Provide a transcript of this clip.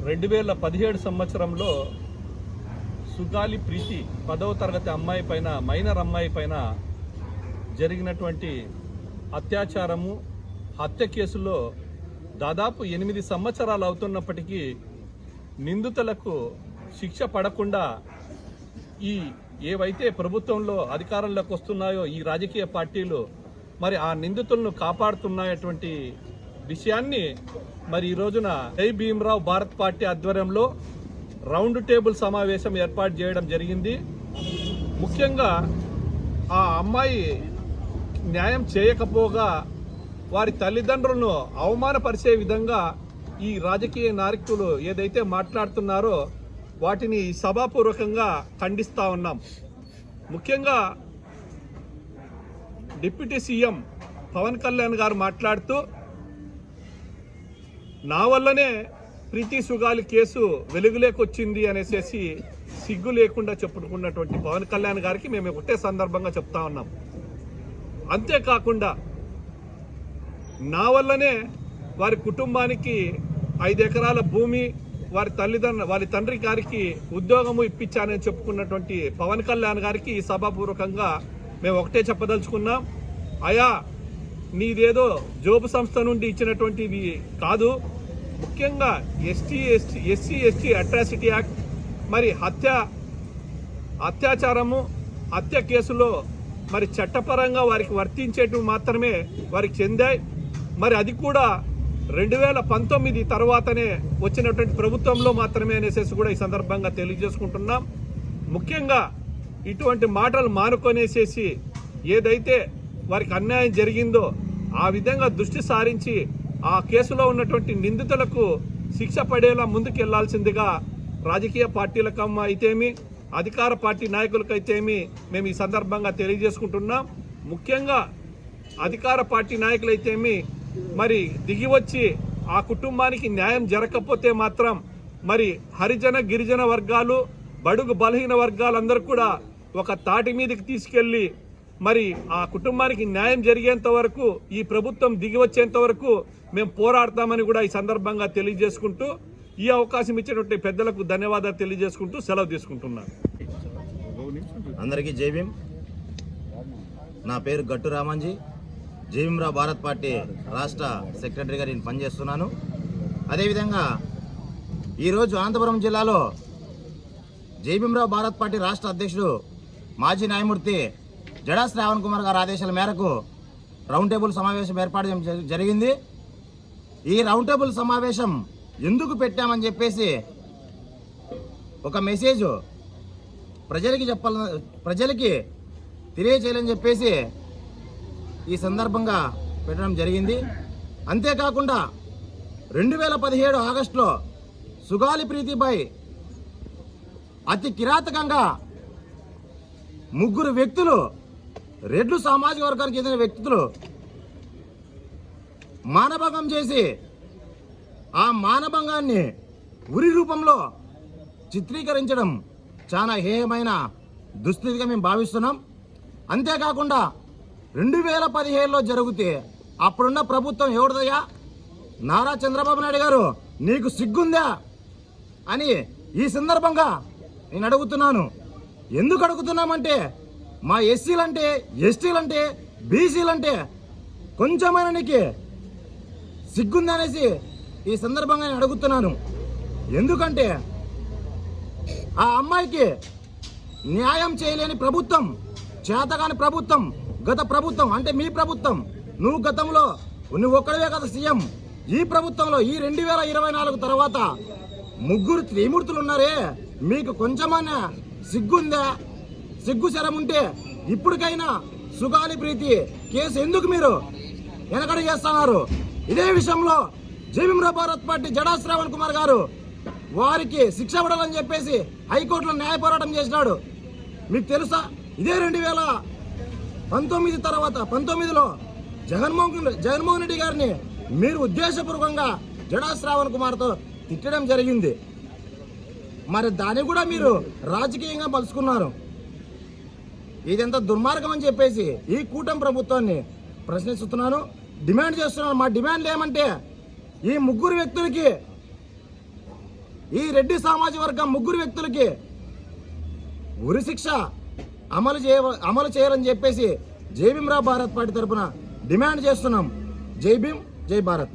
2017 సంవత్సరంలో సుగాలి ప్రీతి 10వ తరగతి అమ్మాయి పైన మైనర్ అమ్మాయి పైన జరిగినటువంటి అత్యాచారము హత్య కేసులో దాదాపు 8 సంవత్సరాలు అవుతున్నప్పటికీ నిందితులకు శిక్ష పడకుండా ఈ ఏవైతే ప్రభుత్వంలో అధికారంలోకి వస్తున్నాయో ఈ రాజకీయ పార్టీలు మరి ఆ నిందితులను కాపాడుతున్నటువంటి విషయాన్ని మరి ఈ రోజున జై భీమ్రావ్ భారత్ పార్టీ ఆధ్వర్యంలో రౌండ్ టేబుల్ సమావేశం ఏర్పాటు చేయడం జరిగింది. ముఖ్యంగా ఆ అమ్మాయి న్యాయం చేయకపోగా వారి తల్లిదండ్రులను అవమానపరిచే విధంగా ఈ రాజకీయ నాయకులు ఏదైతే మాట్లాడుతున్నారో వాటిని సభాపూర్వకంగా ఖండిస్తా ఉన్నాం. ముఖ్యంగా డిప్యూటీ సీఎం పవన్ కళ్యాణ్ గారు మాట్లాడుతూ నా వల్లనే ప్రీతి సుగాలి కేసు వెలుగులోకి వచ్చింది అనేసి సిగ్గు లేకుండా చెప్పుకున్నటువంటి పవన్ కళ్యాణ్ గారికి మేము ఒకటే సందర్భంగా చెప్తా ఉన్నాం. అంతేకాకుండా నా వల్లనే వారి కుటుంబానికి 5 ఎకరాల భూమి వారి తండ్రి గారికి ఉద్యోగము ఇప్పించానని చెప్పుకున్నటువంటి పవన్ కళ్యాణ్ గారికి ఈ సభాపూర్వకంగా మేము ఒకటే చెప్పదలుచుకున్నాం. అయా నీదేదో జోబు సంస్థ నుండి ఇచ్చినటువంటిది కాదు. ముఖ్యంగా ఎస్సీ ఎస్టీ అట్రాసిటీ యాక్ట్ మరి అత్యాచారము హత్య కేసులో మరి చట్టపరంగా వారికి వర్తించేటివి మాత్రమే వారికి చెందాయి. మరి అది కూడా 2019 తర్వాతనే వచ్చినటువంటి ప్రభుత్వంలో మాత్రమే అనేసి కూడా ఈ సందర్భంగా తెలియజేసుకుంటున్నాం. ముఖ్యంగా ఇటువంటి మాటలు మానుకొనేసేసి ఏదైతే వారికి అన్యాయం జరిగిందో ఆ విధంగా దృష్టి సారించి ఆ కేసులో ఉన్నటువంటి నిందితులకు శిక్ష పడేలా ముందుకెళ్లాల్సిందిగా రాజకీయ పార్టీలకు అయితేమి అధికార పార్టీ నాయకులకైతేమి మేము ఈ సందర్భంగా తెలియజేసుకుంటున్నాం. ముఖ్యంగా అధికార పార్టీ నాయకులైతేమి మరి దిగివచ్చి ఆ కుటుంబానికి న్యాయం జరగకపోతే మాత్రం మరి హరిజన గిరిజన వర్గాలు బడుగు బలహీన వర్గాలందరూ కూడా ఒక తాటి మీదకి తీసుకెళ్లి మరి ఆ కుటుంబానికి న్యాయం జరిగేంత వరకు ఈ ప్రభుత్వం దిగి వచ్చేంత వరకు మేము పోరాడతామని కూడా ఈ సందర్భంగా తెలియజేసుకుంటూ ఈ అవకాశం ఇచ్చినటువంటి పెద్దలకు ధన్యవాదాలు తెలియజేసుకుంటూ సెలవు తీసుకుంటున్నాను. అందరికీ జై భీమ్. నా పేరు గట్టు రామాంజీ. జై భీమ్రావ్ భారత్ పార్టీ రాష్ట్ర సెక్రటరీగా నేను పనిచేస్తున్నాను. అదేవిధంగా ఈరోజు అనంతపురం జిల్లాలో జై భీమ్రావ్ భారత్ పార్టీ రాష్ట్ర అధ్యక్షుడు మాజీ న్యాయమూర్తి జడా శ్రావణ్ కుమార్ గారి ఆదేశాల మేరకు రౌండ్ టేబుల్ సమావేశం ఏర్పాటు చేయడం జరిగింది. ఈ రౌండ్ టేబుల్ సమావేశం ఎందుకు పెట్టామని చెప్పేసి ఒక మెసేజ్ ప్రజలకి తెలియచేయాలని చెప్పేసి ఈ సందర్భంగా పెట్టడం జరిగింది. అంతేకాకుండా 2017 ఆగస్టులో సుగాలి ప్రీతిపై అతి కిరాతకంగా 3 వ్యక్తులు రెడ్లు సామాజిక వర్గానికి చెందిన వ్యక్తులు మానభంగం చేసి ఆ మానభంగాన్ని ఉరి రూపంలో చిత్రీకరించడం చాలా హేయమైన దుస్థితిగా మేము భావిస్తున్నాం. అంతేకాకుండా 2017లో జరిగితే అప్పుడున్న ప్రభుత్వం ఎవరిదయ్యా, నారా చంద్రబాబు నాయుడు గారు నీకు సిగ్గుందా అని ఈ సందర్భంగా నేను అడుగుతున్నాను. ఎందుకు అడుగుతున్నామంటే మా ఎస్సీలంటే ఎస్టీలంటే బీసీలంటే కొంచెమైనా నీకు సిగ్గుందనేసి ఈ సందర్భంగా నేను అడుగుతున్నాను. ఎందుకంటే ఆ అమ్మాయికి న్యాయం చేయలేని ప్రభుత్వం, చేతగాని ప్రభుత్వం, గత ప్రభుత్వం అంటే మీ ప్రభుత్వం, నువ్వు గతంలో నువ్వు ఒక్కడవే కదా సీఎం. ఈ ప్రభుత్వంలో ఈ 2024 తర్వాత 3 త్రిమూర్తులు ఉన్నారే, మీకు కొంచెమన్నా సిగ్గుందా? సిగ్గు శరం ఉంటే ఇప్పటికైనా సుగాలి ప్రీతి కేసు ఎందుకు మీరు వెనకడు చేస్తున్నారు? ఇదే విషయంలో జై భీమ్రావ్ భారత్ పార్టీ జడా శ్రావణ్ కుమార్ గారు వారికి శిక్ష పడాలని చెప్పేసి హైకోర్టులో న్యాయ పోరాటం చేసినాడు. మీకు తెలుసా? ఇదే 2019 తర్వాత 19లో జగన్మోహన్ రెడ్డి గారిని మీరు ఉద్దేశపూర్వకంగా జడా శ్రావణ్ కుమార్తో తిట్టడం జరిగింది. మరి దాన్ని కూడా మీరు రాజకీయంగా మలుచుకున్నారు. ఇదంతా దుర్మార్గం అని చెప్పేసి ఈ కూటమి ప్రభుత్వాన్ని ప్రశ్నిస్తున్నాను, డిమాండ్ చేస్తున్నాను. మా డిమాండ్ ఏమంటే ఈ 3 వ్యక్తులకి ఈ రెడ్డి సామాజిక వర్గం 3 వ్యక్తులకి ఉరి శిక్ష అమలు చేయాలని చెప్పేసి జై భీమ్ రావ్ భారత్ పార్టీ తరఫున డిమాండ్ చేస్తున్నాం. జై భీమ్, జై భారత్.